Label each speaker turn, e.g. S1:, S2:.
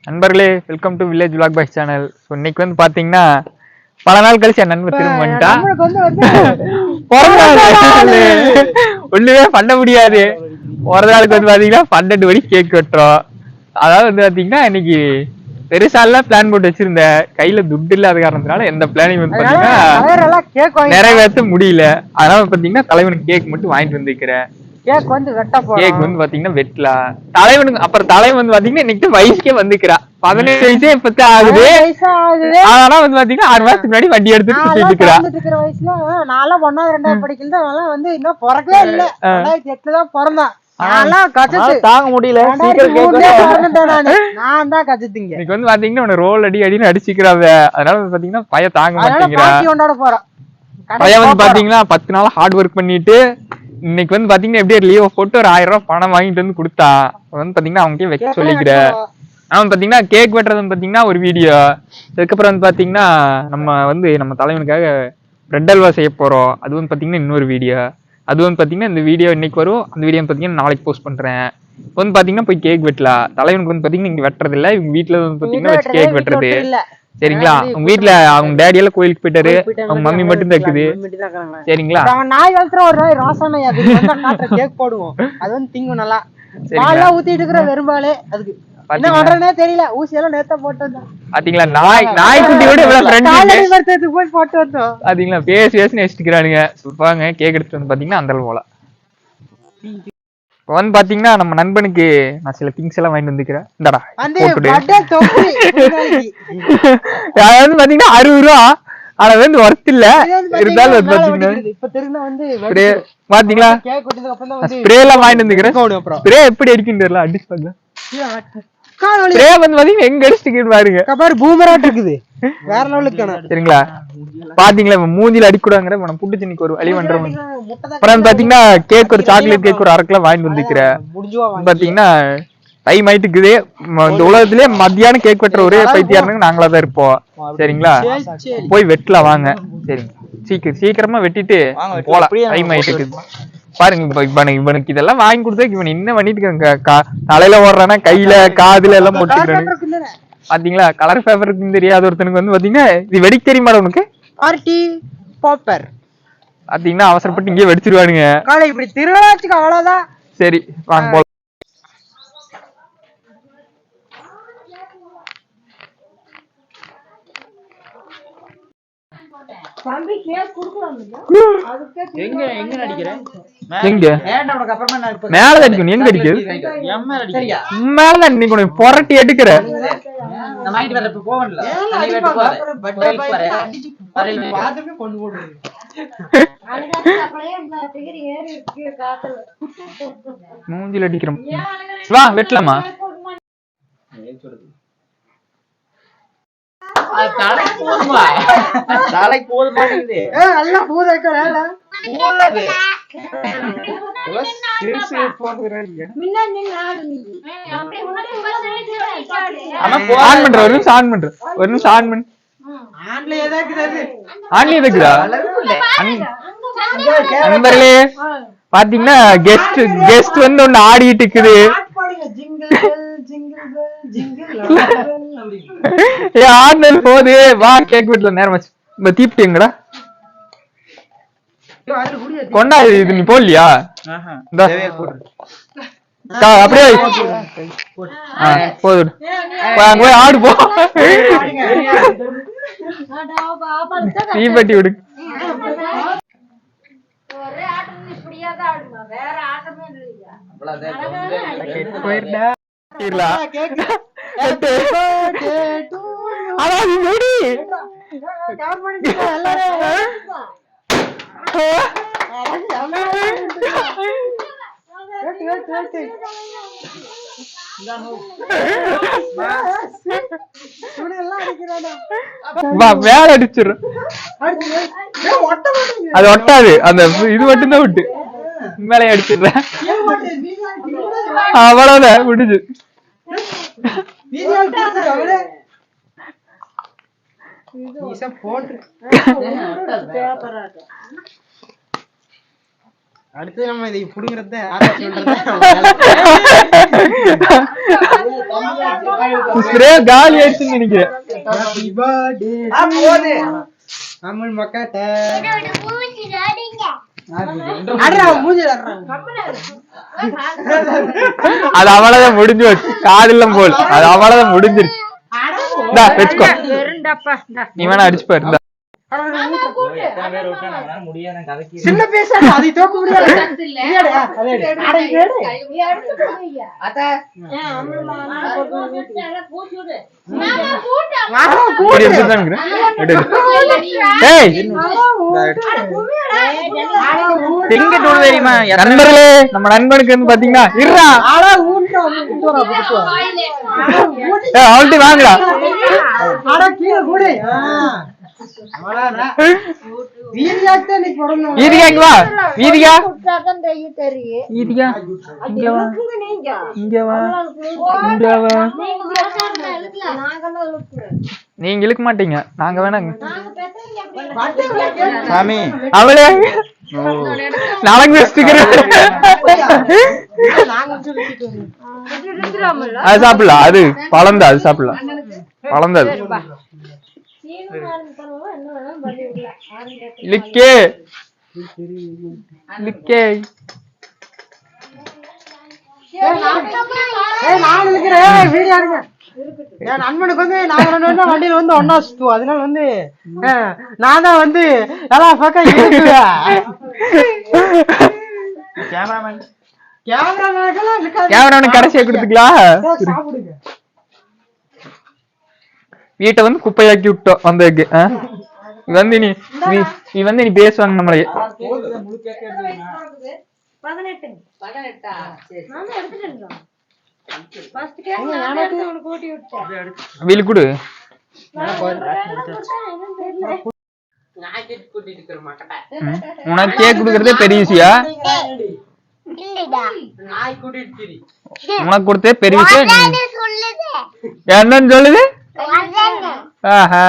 S1: நண்பர்களே, welcome to village vlog boys channel. So இன்னைக்கு வந்து பாத்தீங்கன்னா பல நாள் கழிச்சு என் நண்பர் திரும்ப வந்துட்டா. ஒண்ணுமே பண்ண முடியாது. ஒரு நாளுக்கு வந்து பாத்தீங்கன்னா 12 மணிக்கு கேக் வெட்டுறோம். அதாவது வந்து பாத்தீங்கன்னா இன்னைக்கு பெருசாலாம் பிளான் போட்டு வச்சிருந்தேன். கையில துட்டு இல்லாத காரணத்தினால எந்த பிளானிங் வந்து பாத்தீங்கன்னா நிறைவேற்ற முடியல. அதனால பாத்தீங்கன்னா தலைவனுக்கு கேக் மட்டும் வாங்கிட்டு வந்துக்கிறேன்.
S2: கேக் வந்து வெட்ட போறோம்.
S1: கேக் வந்து பாத்தீங்கன்னா வெட்டலாம். தலைவனுக்கு அப்புறம் தலைவன் வந்து பாத்தீங்கன்னா இன்னைக்கு வயசுக்கே வந்துக்கிறா. 18 வயசே இப்ப ஆகுது. ஆனா வந்து பாத்தீங்கன்னா 6 மாசத்துக்கு முன்னாடி வண்டி எடுத்துட்டு சுத்திட்டு
S2: இருக்கிற வயசுல நான்லாம் 1வது 2வது படிக்கல. அதெல்லாம் வந்து இன்னும் பிறக்கவே இல்ல. 2008 தான் பிறந்தான். தாங்க முடியல. நான் தான் கத்துட்டீங்க.
S1: இன்னைக்கு வந்து பாத்தீங்கன்னா உன ரோல் அடின்னு அடிச்சுக்கிறாங்க. அதனால வந்து பாத்தீங்கன்னா பையன் தாங்க மாட்டேங்கிறா.
S2: கொண்டாட போறோம்.
S1: பையன் வந்து பாத்தீங்கன்னா 10 நாள் ஹார்ட் ஒர்க் பண்ணிட்டு இன்னைக்கு வந்து பாத்தீங்கன்னா எப்படியே லீவ் போட்டு ஒரு 1000 ரூபாய் பணம் வாங்கிட்டு வந்து கொடுத்தா. வந்து பாத்தீங்கன்னா அவங்க வைக்க சொல்லிக்கிறேன். அவன் பாத்தீங்கன்னா கேக் வெட்டுறது பாத்தீங்கன்னா ஒரு வீடியோ. அதுக்கப்புறம் வந்து பாத்தீங்கன்னா நம்ம தலைவனுக்காக பிரெட் அல்வா செய்ய போறோம். அது வந்து பாத்தீங்கன்னா இன்னொரு வீடியோ. அது வந்து பாத்தீங்கன்னா இந்த வீடியோ இன்னைக்கு வரும். அந்த வீடியோ பாத்தீங்கன்னா நாளைக்கு போஸ்ட் பண்றேன். வந்து பாத்தீங்கன்னா போய் கேக் வெட்டலாம். தலைவனுக்கு வந்து பாத்தீங்கன்னா இங்க வெட்டுறது இல்ல. இவங்க வீட்டுல வந்து பாத்தீங்கன்னா வச்சு கேக் வெட்டுறது. சரிங்களா? உங்க வீட்டுல அவங்க டேடி எல்லாம் கோயிலுக்கு போயிட்டாரு. அவங்க மம்மி மட்டும் தான் இருக்குது. சரிங்களா?
S2: நாய் வளர்த்துற ஒரு நாய் ராசானை கேக் போடுவோம். அது வந்து திங்கும் நல்லா. பாலா ஊத்திட்டு இருக்கிற வெறும்பாலே அதுக்கு என்ன பண்றேனே தெரியல. ஊசி எல்லாம் நேத்தா போட்டு வந்தோம்.
S1: பாத்தீங்களா? நாய்க்குட்டியோட இவ்வளவு ஃப்ரெண்ட்
S2: போய் போட்டு வந்தோம்.
S1: பாத்தீங்களா? பேசி நெஸ்டிக்கிறானுங்க. சொல்றாங்க கேக் எடுத்துட்டு வந்து பாத்தீங்கன்னா அந்த போல. இப்போ வந்து பாத்தீங்கன்னா நம்ம நண்பனுக்கு நான் சில திங்ஸ் எல்லாம் வாங்கிட்டு வந்துக்கிறேன். இந்தடா வந்து பாத்தீங்கன்னா 60 ரூபா. ஆனா வந்து ஒர்த் இல்ல. இருந்தாலும் வந்து பாத்தீங்கன்னா பாத்தீங்களா ஸ்ப்ரே எல்லாம் வாங்கிட்டு வந்துக்கிறேன். ஸ்ப்ரே எப்படி அடிக்குன்னு தெரியல. அடிச்சு பாக்கலாம். ஸ்ப்ரே வந்து பாத்தீங்கன்னா எங்க அடிச்சுட்டு பாருங்க.
S2: பூமராட் இருக்குது. வேற லெவலுக்கு.
S1: சரிங்களா? பாத்தீங்களா மூஞ்சில அடிக்கூடாங்கிற நம்ம புட்டு இன்னைக்கு ஒரு வழி பண்றோம். அப்புறம் பாத்தீங்கன்னா கேக் ஒரு சாக்லேட் கேக் ஒரு 1/2 கிலோ வாங்கிட்டு வந்துக்கிறேன். பாத்தீங்கன்னா டைம் ஆயிட்டு இருக்குது. இந்த உலகத்திலே மத்தியானம் கேக் வெட்டுற ஒரே பைத்தியாரனுங்க நாங்களா தான் இருப்போம். சரிங்களா? போய் வெட்டலாம் வாங்க. சரிங்க, சீக்கிரமா வெட்டிட்டு போலாம். டைம் ஆயிட்டு இருக்குது. பாருங்க இவனுக்கு இதெல்லாம் வாங்கி கொடுத்தா இவன் என்ன பண்ணிட்டு தலையில ஓடுறானா கையில காதுல எல்லாம் போட்டுக்கிறானு. பாத்தீங்களா? கலர் பேப்பர் இருக்குன்னு தெரியாத ஒருத்தனுக்கு வந்து பாத்தீங்கன்னா இது வெடிக்க தெரியுமா உனக்கு? பாத்தீங்கன்னா அவசரப்பட்டு இங்கே வெடிச்சிருவானுங்க.
S2: இப்படி திருவிழாச்சுக்கு அவ்வளவுதான்.
S1: சரி வாங்க போலாம். புரட்டி எடுக்கிற மூஞ்சில அடிக்கிறோம். வா வெட்டலாமா?
S2: தலைக்கு போது மாட்டேங்குது. எல்லாம் பூ வைக்க வேலை.
S1: பாத்தீங்கன்னா கெஸ்ட் வந்து ஒண்ணு ஆடிட்டு இருக்குது. போது வா கேக் வெட்டல நேரம் வச்சு தீப்டிங்கடா கொண்டா. இது நீ போடலையா? அப்படியே போது போய் ஆடு போ. தீப்பெட்டி விடு. வேலை அடிச்சிடும். அது ஒட்டாது. அந்த இது மட்டும் தான் விட்டு மேலே அடிச்சிடுறேன். அவ்வளவுதான் முடிஞ்சு.
S2: அடுத்து நம்ம இதை புடுங்கறத
S1: ஸ்ப்ரே காலி ஆயிடுச்சுன்னு நினைக்கிறேன்.
S2: ஹாப்பி பர்த்டே அம்மன் மக்காட்ட அடடா மூஞ்சில
S1: அது அவ்வளவுதான் முடிஞ்சு வச்சு காதெல்லாம் போல் அது அவ்வளவுதான் முடிஞ்சிருச்சு. இந்தா வெச்சுக்கோ, நீ வேணா அடிச்சு பாரு. இந்தா
S2: சின்ன பேச அதை தூக்க முடியாது.
S1: நண்பர்களே, நம்ம நண்பனுக்கு வந்து பாத்தீங்கன்னா இருடா ஆல்ரெடி வாங்கலாம். வீதிகா வீதிகா வீதிகா இங்க வா இங்க வா இங்க வா. நீங்க இழுக்க மாட்டீங்க, நாங்க வேணாங்க சாமி. அவளே நாளைக்கு வச்சுக்கிறேன். அது சாப்பிடலாம், அது பழந்தா, அது சாப்பிடலாம் பழந்தது. லிக்கே லிக்கே
S2: என் நண்பனுக்கு வந்து நாங்க 2 பேரும் வண்டியில வந்து ஒன்னா சுத்துவோம். அதனால வந்து நான் தான் வந்து எல்லாம் பக்கம்
S1: கேமராமேன் கடைசியா கொடுத்துக்கலாம். வீட்டை வந்து குப்பையாக்கி விட்டோம் வந்ததுக்கு. வந்து நீ வந்து நீ பேசுவாங்க நம்மளே. வீல் குடு. உனக்கு கேக் குடுக்கறதே பெரிய விஷயம். உனக்கு கொடுத்தே பெரிய விஷயம். என்னன்னு சொல்லுது? ஆஹா